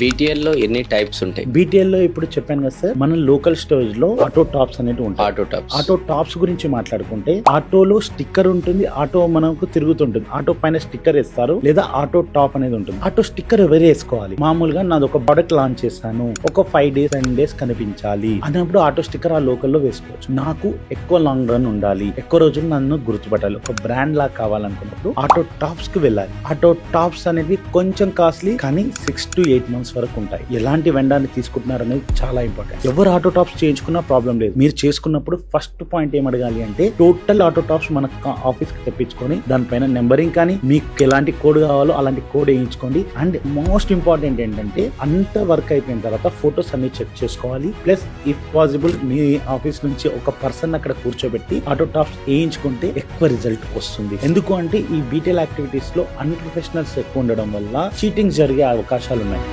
BTL లో ఎన్ని types ఉంటాయి? BTL లో ఇప్పుడు చెప్పాను కదా సార్, మన లోకల్ స్టోరేజ్ లో ఆటో టాప్స్ అనేవి ఉంటాయి. ఆటో టాప్స్ గురించి మాట్లాడుకుంటే, ఆటోలో స్టిక్కర్ ఉంటుంది, ఆటో మనకు తిరుగుతుంటుంది, ఆటో పైన స్టిక్కర్ వేస్తారు, లేదా ఆటో టాప్ అనేది ఉంటుంది. ఆటో స్టిక్కర్ ఎవరు వేసుకోవాలి? మామూలుగా నాది ఒక ప్రొడక్ట్ లాంచ్ చేశాను, ఒక 5 days 10 days కనిపించాలి అన్నప్పుడు ఆటో స్టిక్కర్ ఆ లోకల్ లో వేసుకోవచ్చు. నాకు ఎక్కువ లాంగ్ రన్ ఉండాలి, ఎక్కువ రోజులు నన్ను గుర్తుపట్టాలి, ఒక బ్రాండ్ లాగా కావాలనుకున్నప్పుడు ఆటో టాప్స్ కి వెళ్ళాలి. ఆటో టాప్స్ అనేది కొంచెం కాస్ట్లీ, కానీ 6 to 8 months వరకు ఉంటాయి. ఎలాంటి వెండాన్ని తీసుకుంటున్నారు అనేది చాలా ఇంపార్టెంట్. ఎవరు ఆటో టాప్స్ చేయించుకున్నా ప్రాబ్లం లేదు. మీరు చేసుకున్నప్పుడు ఫస్ట్ పాయింట్ ఏం అడగాలి అంటే, టోటల్ ఆటో టాప్స్ మన ఆఫీస్ కి తెప్పించుకొని దానిపైన నెంబరింగ్ కానీ, మీకు ఎలాంటి కోడ్ కావాలో అలాంటి కోడ్ వేయించుకోండి. అండ్ మోస్ట్ ఇంపార్టెంట్ ఏంటంటే, అంత వర్క్ అయిపోయిన తర్వాత ఫొటోస్ అన్ని చెక్ చేసుకోవాలి. Plus if possible me office నుంచి ఒక పర్సన్ అక్కడ కూర్చోబెట్టి ఆటో టాప్స్ వేయించుకుంటే ఎక్కువ రిజల్ట్ వస్తుంది. ఎందుకు అంటే, ఈ BTL యాక్టివిటీస్ లో అన్ప్రొఫెషనల్స్ ఎక్కువ ఉండడం వల్ల చీటింగ్ జరిగే అవకాశాలు ఉన్నాయి.